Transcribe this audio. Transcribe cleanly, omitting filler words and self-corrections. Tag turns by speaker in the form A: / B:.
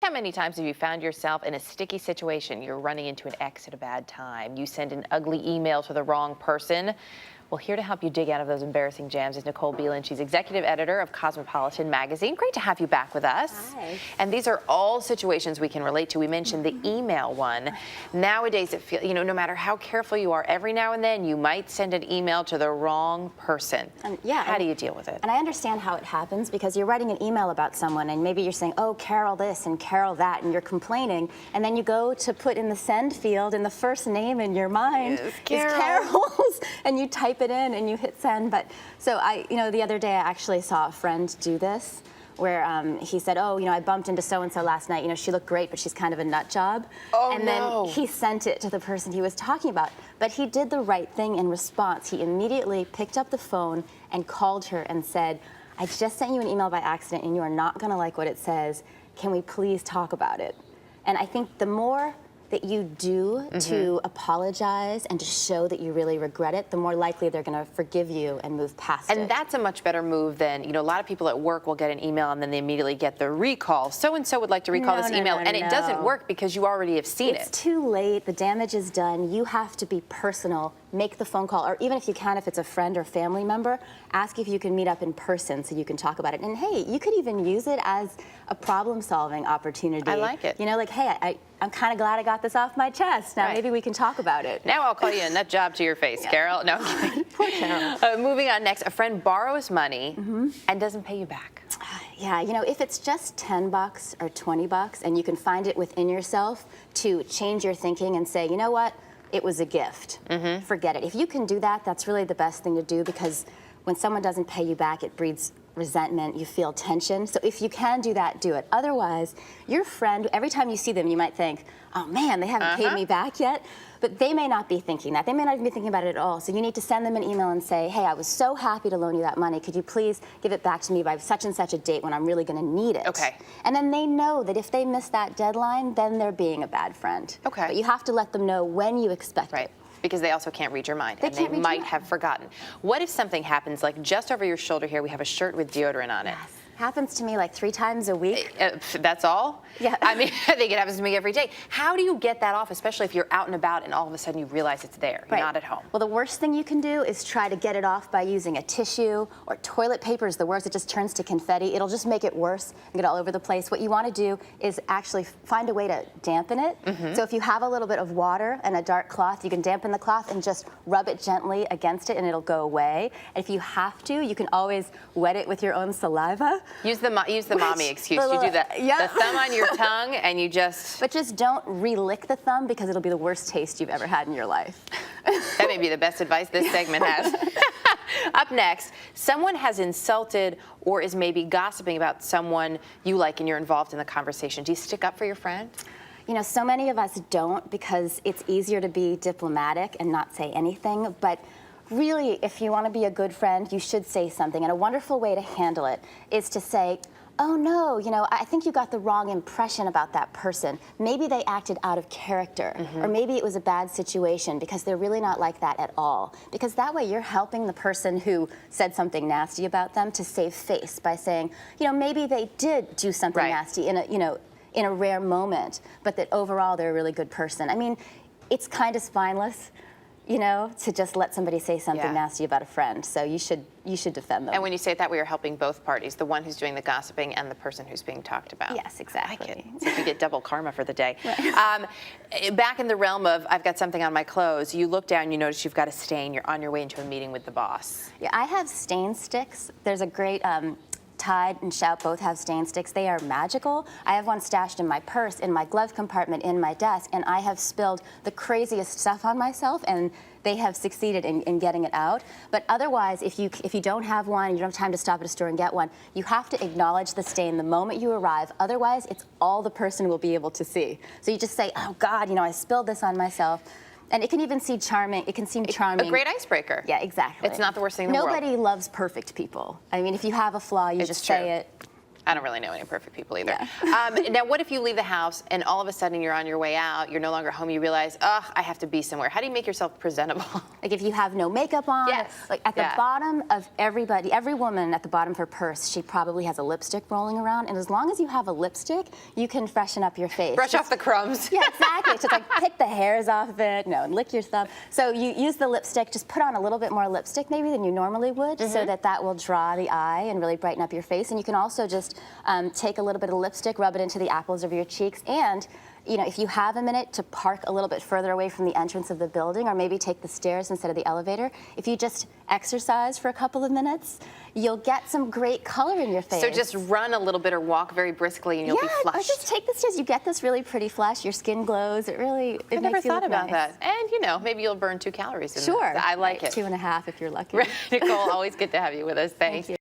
A: How many times have you found yourself in a sticky situation? You're running into an ex at a bad time. You send an ugly email to the wrong person. Well, here to help you dig out of those embarrassing jams is Nicole Beland. She's executive editor of Cosmopolitan magazine. Great to have you back with us.
B: Hi.
A: And these are all situations we can relate to. We mentioned the email one. Nowadays, it feels, no matter how careful you are, every now and then you might send an email to the wrong person. How do you deal with it?
B: And I understand how it happens, because you're writing an email about someone and maybe you're saying, oh, Carol this and Carol that, and you're complaining, and then you go to put in the send field and the first name in your mind is Carol's, and you type it in and you hit send. But so the other day I actually saw a friend do this, where he said, oh, I bumped into so-and-so last night. She looked great, but she's kind of a nut job.
A: Oh,
B: and then he sent it to the person he was talking about. But he did the right thing in response. He immediately picked up the phone and called her and said, I just sent you an email by accident and you are not gonna like what it says. Can we please talk about it? And I think the more that you do to apologize and to show that you really regret it, the more likely they're going to forgive you and move past it.
A: And that's a much better move than, a lot of people at work will get an email and then they immediately get the recall. So-and-so would like to recall this email, and it doesn't work because you already have seen it.
B: It's too late. The damage is done. You have to be personal. Make the phone call, or even if you can, if it's a friend or family member, ask if you can meet up in person so you can talk about it. And hey, you could even use it as a problem-solving opportunity.
A: I like it.
B: Like, hey, I'm kind of glad I got this off my chest. Now maybe we can talk about it.
A: Now I'll call you a nut job to your face, Carol. No.
B: Poor Carol.
A: Moving on next, a friend borrows money and doesn't pay you back.
B: Yeah, if it's just $10 or $20 and you can find it within yourself to change your thinking and say, you know what? It was a gift. Forget it. If you can do that, that's really the best thing to do, because when someone doesn't pay you back, it breeds resentment, you feel tension. So if you can do that, do it. Otherwise, your friend, every time you see them, you might think, oh man, they haven't paid me back yet. But they may not be thinking that. They may not even be thinking about it at all. So you need to send them an email and say, hey, I was so happy to loan you that money. Could you please give it back to me by such and such a date when I'm really going to need it?
A: Okay.
B: And then they know that if they miss that deadline, then they're being a bad friend.
A: Okay.
B: But you have to let them know when you expect it.
A: Because they also can't read your mind, and they might have forgotten. What if something happens, like just over your shoulder here, we have a shirt with deodorant on it?
B: Yes. Happens to me like 3 times a week.
A: That's all?
B: Yeah.
A: I mean, I think it happens to me every day. How do you get that off, especially if you're out and about and all of a sudden you realize it's there, you're not at home?
B: Well, the worst thing you can do is try to get it off by using a tissue, or toilet paper is the worst. It just turns to confetti. It'll just make it worse and get all over the place. What you want to do is actually find a way to dampen it. So if you have a little bit of water and a dark cloth, you can dampen the cloth and just rub it gently against it and it'll go away. And if you have to, you can always wet it with your own saliva.
A: Use the mommy excuse. You do the thumb on your tongue and you just...
B: But just don't re-lick the thumb, because it'll be the worst taste you've ever had in your life.
A: That may be the best advice this segment has. Up next, someone has insulted or is maybe gossiping about someone you like and you're involved in the conversation. Do you stick up for your friend?
B: So many of us don't, because it's easier to be diplomatic and not say anything. But really, if you want to be a good friend, you should say something. And a wonderful way to handle it is to say, oh no, I think you got the wrong impression about that person. Maybe they acted out of character, or maybe it was a bad situation, because they're really not like that at all. Because that way you're helping the person who said something nasty about them to save face by saying, maybe they did do something nasty in a rare moment, but that overall they're a really good person. I mean, it's kind of spineless, to just let somebody say something nasty about a friend. So you should defend them.
A: And when you say it that way, you're helping both parties, the one who's doing the gossiping and the person who's being talked about.
B: Yes, exactly.
A: I like it. It's like you get double karma for the day. Back in the realm of I've got something on my clothes, you look down, you notice you've got a stain, you're on your way into a meeting with the boss.
B: Yeah, I have stain sticks. There's a great Tide and Shout both have stain sticks. They are magical. I have one stashed in my purse, in my glove compartment, in my desk, and I have spilled the craziest stuff on myself, and they have succeeded in getting it out. But otherwise, if you don't have one, you don't have time to stop at a store and get one, you have to acknowledge the stain the moment you arrive. Otherwise, it's all the person will be able to see. So you just say, oh God, I spilled this on myself. And it can even seem charming. It can seem charming.
A: A great icebreaker.
B: Yeah, exactly.
A: It's not the worst thing in the world.
B: Nobody loves perfect people. I mean, if you have a flaw, you just say it.
A: I don't really know any perfect people either.
B: Yeah.
A: Now, what if you leave the house and all of a sudden you're on your way out, you're no longer home, you realize, oh, I have to be somewhere. How do you make yourself presentable?
B: Like if you have no makeup on,
A: Yes.
B: like at the bottom of every woman at the bottom of her purse, she probably has a lipstick rolling around. And as long as you have a lipstick, you can freshen up your face.
A: Brush off the crumbs.
B: Yeah, exactly. Just like pick the hairs off of it, and lick your thumb. So you use the lipstick, just put on a little bit more lipstick maybe than you normally would, so that will draw the eye and really brighten up your face. And you can also just take a little bit of lipstick, rub it into the apples of your cheeks, and if you have a minute to park a little bit further away from the entrance of the building, or maybe take the stairs instead of the elevator, if you just exercise for a couple of minutes, you'll get some great color in your face.
A: So just run a little bit or walk very briskly and you'll be flushed.
B: Or just take the stairs. You get this really pretty flush. Your skin glows. It really
A: I never
B: makes you
A: thought
B: look
A: about
B: nice.
A: that. And maybe you'll burn 2 calories in
B: Sure.
A: that. I like it.
B: 2.5 if you're lucky.
A: Nicole, always good to have you with us. Thanks.
B: Thank you.